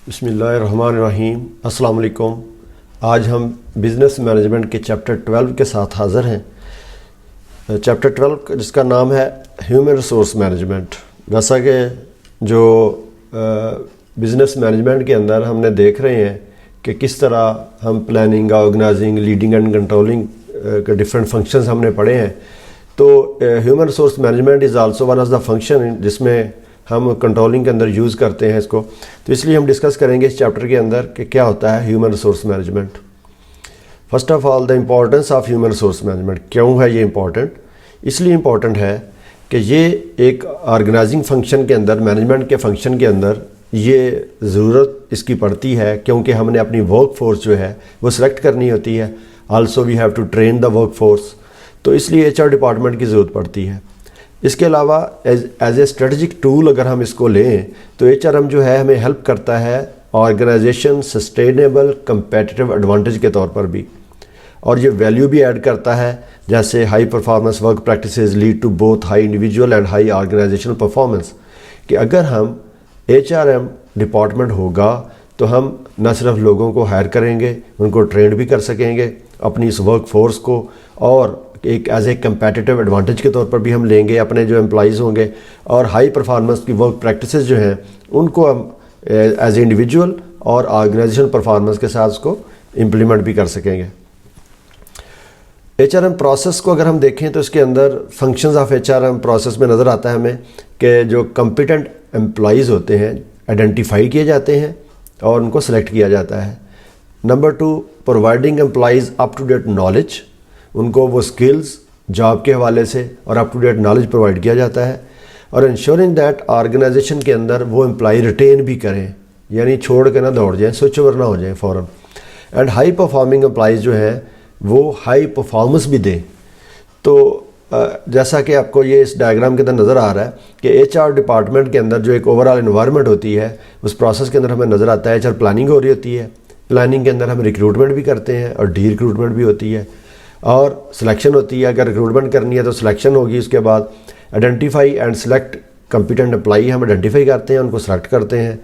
بسم اللہ الرحمن الرحیم۔ السلام علیکم۔ آج ہم بزنس مینجمنٹ کے چیپٹر 12 کے ساتھ حاضر ہیں۔ چیپٹر 12 جس کا نام ہے ہیومن ریسورس مینجمنٹ۔ جیسا کہ جو بزنس مینجمنٹ کے اندر ہم نے دیکھ رہے ہیں کہ کس طرح ہم planning, organising, leading and controlling کے ڈفرینٹ فنکشنز ہم نے پڑھے ہیں، تو human resource management is also one of the function جس میں ہم کنٹرولنگ کے اندر یوز کرتے ہیں اس کو۔ تو اس لیے ہم ڈسکس کریں گے اس چیپٹر کے اندر کہ کیا ہوتا ہے human resource management. First of all the importance of human resource management. کیوں ہے یہ امپورٹنٹ؟ اس لیے امپورٹنٹ ہے کہ یہ ایک آرگنائزنگ فنکشن کے اندر، مینجمنٹ کے فنکشن کے اندر یہ ضرورت اس کی پڑتی ہے، کیونکہ ہم نے اپنی ورک فورس جو ہے وہ سلیکٹ کرنی ہوتی ہے۔ Also we have to train the work force, تو اس لیے ایچ آر ڈپارٹمنٹ کی ضرورت پڑتی ہے۔ اس کے علاوہ ایز اے اسٹریٹجک ٹول اگر ہم اس کو لیں تو ایچ آر ایم جو ہے ہمیں ہیلپ کرتا ہے آرگنائزیشن سسٹینیبل کمپیٹیٹیو ایڈوانٹیج کے طور پر بھی، اور یہ ویلیو بھی ایڈ کرتا ہے، جیسے high performance work practices lead to both high individual and high organisational performance. کہ اگر ہم ایچ آر ایم ڈپارٹمنٹ ہوگا تو ہم نہ صرف لوگوں کو ہائر کریں گے، ان کو ٹرینڈ بھی کر سکیں گے اپنی اس ورک فورس کو، اور ایک ایز اے کمپیٹیٹیو ایڈوانٹیج کے طور پر بھی ہم لیں گے اپنے جو امپلائیز ہوں گے، اور ہائی پرفارمنس کی ورک پریکٹسز جو ہیں ان کو ہم ایز اے انڈیویجول اور آرگنائزیشن پرفارمنس کے ساتھ اس کو امپلیمنٹ بھی کر سکیں گے۔ ایچ آر ایم پروسیس کو اگر ہم دیکھیں تو اس کے اندر functions of H R M process میں نظر آتا ہے ہمیں کہ جو کمپیٹنٹ امپلائیز ہوتے ہیں آئیڈینٹیفائی کیے جاتے ہیں اور ان کو سلیکٹ کیا جاتا ہے۔ Number 2، providing employees up to date knowledge, ان کو وہ سکلز جاب کے حوالے سے اور up to date knowledge provide کیا جاتا ہے، اور انشورنگ دیٹ آرگنائزیشن کے اندر وہ امپلائی ریٹین بھی کریں، یعنی چھوڑ کے نہ دوڑ جائیں، سوئچ اوور نہ ہو جائیں فوراً۔ اینڈ ہائی پرفارمنگ امپلائیز جو ہیں وہ ہائی پرفارمنس بھی دیں۔ تو جیسا کہ آپ کو یہ اس ڈائیگرام کے اندر نظر آ رہا ہے کہ ایچ آر ڈپارٹمنٹ کے اندر جو ایک اوور آل انوائرمنٹ ہوتی ہے، اس پروسیس کے اندر ہمیں نظر آتا ہے ایچ آر پلاننگ ہو رہی ہوتی ہے، پلاننگ کے اندر ہم ریکروٹمنٹ بھی کرتے ہیں اور ڈی ریکروٹمنٹ بھی ہوتی ہے، اور سلیکشن ہوتی ہے۔ اگر ریکروٹمنٹ کرنی ہے تو سلیکشن ہوگی، اس کے بعد identify and select competent employee, ہم آئیڈینٹیفائی کرتے ہیں، ان کو سلیکٹ کرتے ہیں،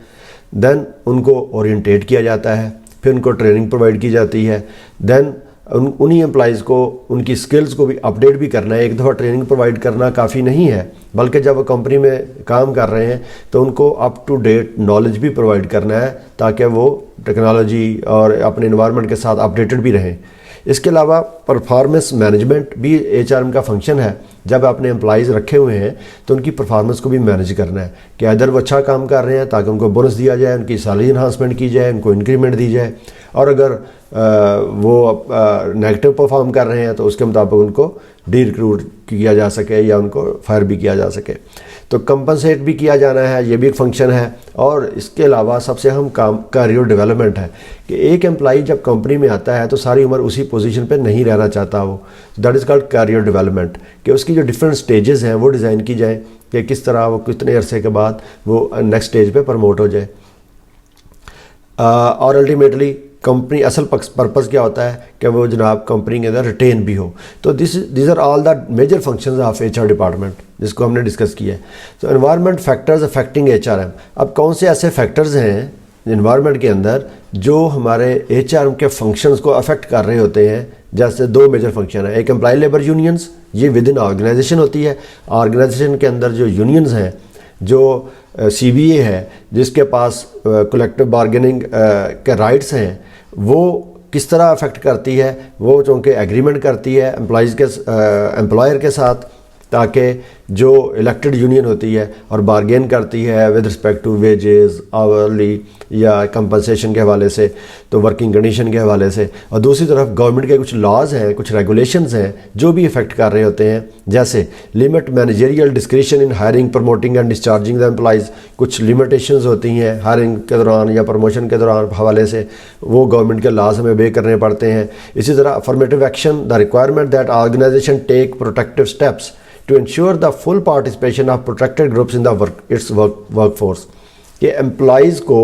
دین ان کو اورینٹیٹ کیا جاتا ہے، پھر ان کو ٹریننگ پرووائڈ کی جاتی ہے، دین انہی امپلائیز کو ان کی سکلز کو بھی اپڈیٹ بھی کرنا ہے۔ ایک دفعہ ٹریننگ پرووائڈ کرنا کافی نہیں ہے، بلکہ جب وہ کمپنی میں کام کر رہے ہیں تو ان کو اپ ٹو ڈیٹ نالج بھی پرووائڈ کرنا ہے تاکہ وہ ٹیکنالوجی اور اپنے انوائرمنٹ کے ساتھ اپڈیٹڈ بھی رہیں۔ اس کے علاوہ پرفارمنس مینجمنٹ بھی ایچ آر ایم کا فنکشن ہے۔ جب آپ نے امپلائیز رکھے ہوئے ہیں تو ان کی پرفارمنس کو بھی مینیج کرنا ہے کہ ادھر وہ اچھا کام کر رہے ہیں تاکہ ان کو بونس دیا جائے، ان کی سیلری انہانسمنٹ کی جائے، ان کو انکریمنٹ دی جائے، اور اگر وہ نیگیٹو پرفارم کر رہے ہیں تو اس کے مطابق ان کو ڈی ریکروٹ کیا جا سکے یا ان کو فائر بھی کیا جا سکے۔ تو کمپنسیٹ بھی کیا جانا ہے، یہ بھی ایک فنکشن ہے۔ اور اس کے علاوہ سب سے اہم کام کیریئر ڈیولپمنٹ ہے کہ ایک امپلائی جب کمپنی میں آتا ہے تو ساری عمر اسی پوزیشن پہ نہیں رہنا چاہتا وہ، that is called career development, کہ اس کی جو ڈفرینٹ سٹیجز ہیں وہ ڈیزائن کی جائیں کہ کس طرح وہ کتنے عرصے کے بعد وہ نیکسٹ سٹیج پہ پروموٹ ہو جائے۔ اور الٹیمیٹلی کمپنی اصل پرپز کیا ہوتا ہے کہ وہ جناب کمپنی کے اندر ریٹین بھی ہو۔ تو these are all the major functions of H R department جس کو ہم نے ڈسکس کیا ہے۔ تو environment factors affecting H R M. اب کون سے ایسے فیکٹرز ہیں انوائرمنٹ کے اندر جو ہمارے ایچ آر ایم کے فنکشنز کو افیکٹ کر رہے ہوتے ہیں؟ جیسے 2 میجر فنکشن ہیں، ایک امپلائی لیبر یونینز، یہ ود ان آرگنائزیشن ہوتی ہے۔ آرگنائزیشن کے اندر جو یونینز ہیں، جو سی بی اے ہے جس کے پاس کلیکٹیو بارگیننگ کے رائٹس ہیں، وہ کس طرح افیکٹ کرتی ہے؟ وہ چونکہ ایگریمنٹ کرتی ہے امپلائر کے ساتھ تاکہ جو الیکٹڈ یونین ہوتی ہے اور بارگین کرتی ہے with respect to wages, hourly یا کمپنسیشن کے حوالے سے، تو ورکنگ کنڈیشن کے حوالے سے، اور دوسری طرف گورنمنٹ کے کچھ لاز ہیں، کچھ ریگولیشنز ہیں جو بھی افیکٹ کر رہے ہوتے ہیں، جیسے limit managerial discretion in hiring, promoting and discharging the employees. کچھ لمیٹیشنز ہوتی ہیں ہائرنگ کے دوران یا پروموشن کے دوران حوالے سے، وہ گورنمنٹ کے لاز ہمیں obey کرنے پڑتے ہیں۔ اسی طرح affirmative action, the requirement that organization take protective steps to ensure the full participation of protected groups in the workforce، کہ امپلائیز کو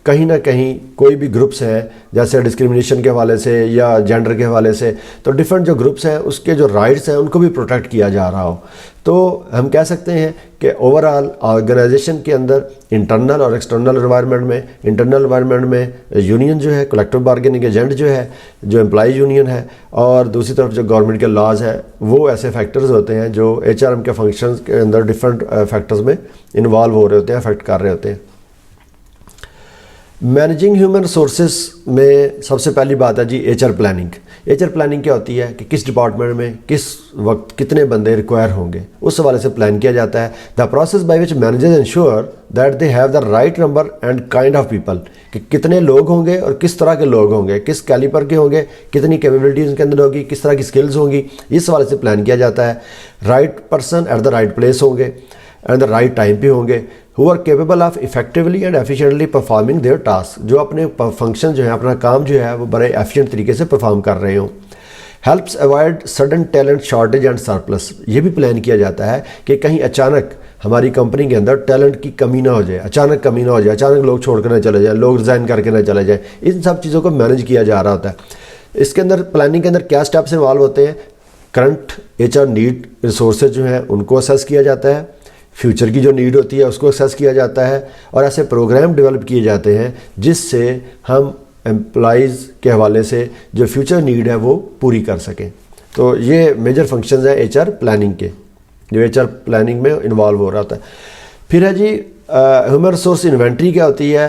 کہیں نہ کہیں کوئی بھی گروپس ہیں جیسے ڈسکرمنیشن کے حوالے سے یا جینڈر کے حوالے سے، تو ڈیفرنٹ جو گروپس ہیں اس کے جو رائٹس ہیں ان کو بھی پروٹیکٹ کیا جا رہا ہو، تو ہم کہہ سکتے ہیں کہ اوور آل آرگنائزیشن کے اندر انٹرنل اور ایکسٹرنل انوائرمنٹ میں یونین جو ہے، کلیکٹیو بارگیننگ ایجنٹ جو ہے، جو امپلائی یونین ہے، اور دوسری طرف جو گورنمنٹ کے لاز ہیں، وہ ایسے فیکٹرز ہوتے ہیں جو ایچ آر ایم کے فنکشنز کے اندر ڈفرینٹ فیکٹرز میں انوالو ہو رہے ہوتے ہیں، افیکٹ کر رہے ہوتے ہیں۔ مینیجنگ ہیومن ریسورسز میں سب سے پہلی بات ہے جی H R planning. H R planning کیا ہوتی ہے کہ کس ڈپارٹمنٹ میں کس وقت کتنے بندے ریکوائر ہوں گے، اس حوالے سے پلان کیا جاتا ہے۔ The process by which managers ensure that they have the right number and kind of people, کہ کتنے لوگ ہوں گے اور کس طرح کے لوگ ہوں گے، کس کیلیبر کے ہوں گے، کتنی کیپیبلٹیز ان کے اندر ہوگی، کس طرح کی سکلز ہوں گی، اس حوالے سے پلان کیا جاتا ہے۔ Right person at the right place ہوں گے اینڈ دا رائٹ ٹائم پہ ہوں گے، who are capable of effectively and efficiently performing their task، جو اپنے فنکشن جو ہیں، اپنا کام جو ہے وہ بڑے ایفیشینٹ طریقے سے پرفارم کر رہے ہوں۔ helps avoid sudden talent shortage and surplus، یہ بھی پلان کیا جاتا ہے کہ کہیں اچانک ہماری کمپنی کے اندر ٹیلنٹ کی کمی نہ ہو جائے، اچانک کمی نہ ہو جائے، اچانک لوگ چھوڑ کر نہ چلے جائیں، لوگ ریزائن کر کے نہ چلے جائیں، ان سب چیزوں کو مینیج کیا جا رہا ہوتا ہے۔ اس کے اندر پلاننگ کے اندر کیا سٹیپس انوالو ہوتے ہیں؟ Current H R need resources جو ہیں ان کو اسیس کیا جاتا ہے، فیوچر کی جو نیڈ ہوتی ہے اس کو اسیس کیا جاتا ہے، اور ایسے پروگرام ڈیولپ کیے جاتے ہیں جس سے ہم امپلائیز کے حوالے سے جو فیوچر نیڈ ہے وہ پوری کر سکیں۔ تو یہ میجر فنکشنز ہیں ایچ آر پلاننگ کے، جو ایچ آر پلاننگ میں انوالو ہو رہا ہوتا ہے۔ پھر ہے جی ہیومن ریسورس انوینٹری کیا ہوتی ہے؟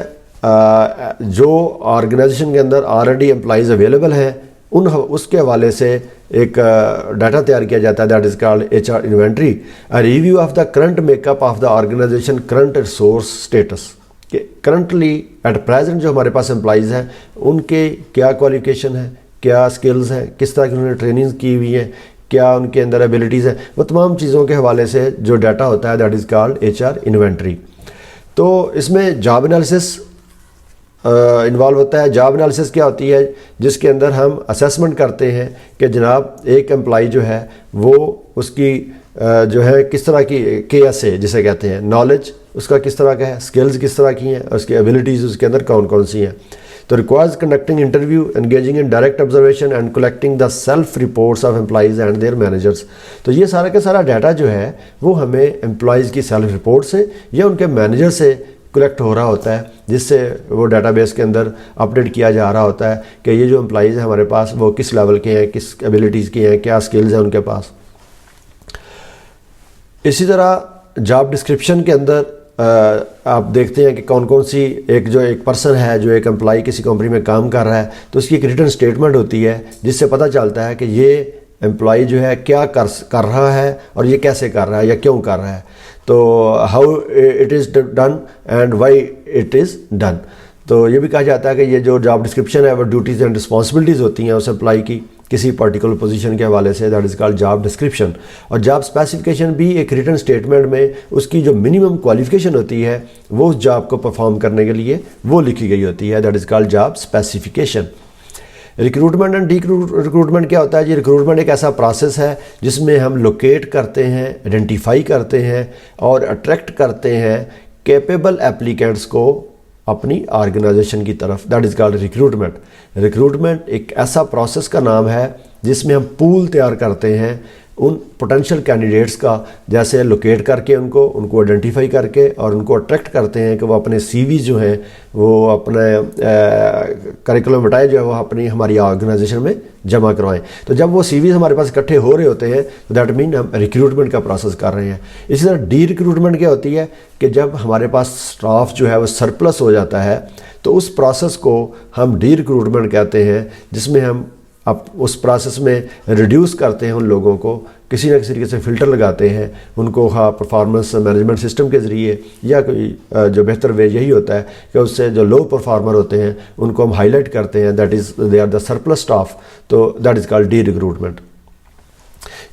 جو آرگنائزیشن کے اندر آلریڈی امپلائیز اویلیبل ہیں اس کے حوالے سے ایک ڈاٹا تیار کیا جاتا ہے، that is called H R inventory, review of the current make up of the organisation current resource status, کہ کرنٹلی ایٹ پریزنٹ جو ہمارے پاس امپلائیز ہیں ان کے کیا کوالیفیکیشن ہے، کیا سکلز ہیں، کس طرح کی انہوں نے ٹریننگ کی ہوئی ہے، کیا ان کے اندر ایبلٹیز ہیں، وہ تمام چیزوں کے حوالے سے جو ڈاٹا ہوتا ہے that is called H R inventory. تو اس میں جاب انالیسس انوالو ہوتا ہے۔ جاب انالیسس کیا ہوتی ہے؟ جس کے اندر ہم اسیسمنٹ کرتے ہیں کہ جناب ایک امپلائی جو ہے وہ اس کی جو ہے کس طرح کی KSA جسے کہتے ہیں، نالج اس کا کس طرح کا ہے، سکلز کس طرح کی ہیں، اور اس کی ایبلٹیز اس کے اندر کون کون سی ہیں۔ تو requires conducting interview, engaging in direct observation and collecting the self reports of employees and their managers. تو یہ سارا کا سارا ڈاٹا جو ہے وہ ہمیں امپلائیز کی سیلف رپورٹ سے یا ان کے مینیجر سے کلیکٹ ہو رہا ہوتا ہے، جس سے وہ ڈاٹا بیس کے اندر اپڈیٹ کیا جا رہا ہوتا ہے کہ یہ جو امپلائیز ہیں ہمارے پاس وہ کس لیول کے ہیں، کس ایبلٹیز کے ہیں، کیا سکلز ہیں ان کے پاس۔ اسی طرح جاب ڈسکرپشن کے اندر آپ دیکھتے ہیں کہ کون کون سی ایک پرسن ہے جو ایک امپلائی کسی کمپنی میں کام کر رہا ہے، تو اس کی ایک ریٹن اسٹیٹمنٹ ہوتی ہے جس سے پتہ چلتا ہے کہ یہ امپلائی جو ہے کیا کر رہا ہے اور یہ کیسے کر رہا ہے یا کیوں کر رہا ہے، تو how it is done and why it is done. تو یہ بھی کہا جاتا ہے کہ یہ جو جاب ڈسکرپشن ہے وہ ڈیوٹیز اینڈ رسپانسبلٹیز ہوتی ہیں اس امپلائی کی کسی پرٹیکولر پوزیشن کے حوالے سے، that is called job description. اور جاب اسپیسیفکیشن بھی ایک ریٹن اسٹیٹمنٹ میں اس کی جو منیمم کوالیفیکیشن ہوتی ہے وہ اس جاب کو پرفارم کرنے کے لیے وہ لکھی گئی ہوتی ہے، that is called job specification. Recruitment and recruitment کیا ہوتا ہے جی؟ ریکروٹمنٹ ایک ایسا پروسیس ہے جس میں ہم لوکیٹ کرتے ہیں، آئیڈینٹیفائی کرتے ہیں اور اٹریکٹ کرتے ہیں کیپیبل ایپلیکینٹس کو اپنی آرگنائزیشن کی طرف، that is called recruitment. Recruitment ایک ایسا پروسیس کا نام ہے جس میں ہم پول تیار کرتے ہیں ان پوٹینشیل کینڈیڈیٹس کا، جیسے لوکیٹ کر کے ان کو آئیڈینٹیفائی کر کے اور ان کو اٹریکٹ کرتے ہیں کہ وہ اپنے سی وی جو ہیں وہ اپنے کریکولم وٹائے جو ہے وہ اپنی ہماری آرگنائزیشن میں جمع کروائیں۔ تو جب وہ سی ویز ہمارے پاس اکٹھے ہو رہے ہوتے ہیں تو دیٹ مین ہم ریکروٹمنٹ کا پروسیس کر رہے ہیں۔ اسی طرح ڈی ریکروٹمنٹ کیا ہوتی ہے کہ جب ہمارے پاس اسٹاف جو ہے وہ سرپلس ہو جاتا ہے تو اس پروسیس کو ہم ڈی ریکروٹمنٹ کہتے ہیں، جس میں ہم اب اس پروسیس میں ریڈیوس کرتے ہیں ان لوگوں کو، کسی نہ کسی طریقے سے فلٹر لگاتے ہیں ان کو، پرفارمنس مینجمنٹ سسٹم کے ذریعے یا کوئی جو بہتر وے یہی ہوتا ہے کہ اس سے جو لو پرفارمر ہوتے ہیں ان کو ہم ہائی لائٹ کرتے ہیں، that is they are the surplus staff, تو that is called de recruitment.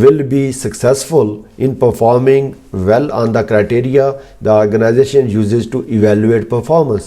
will be successful in performing well on the criteria the organization uses to evaluate performance।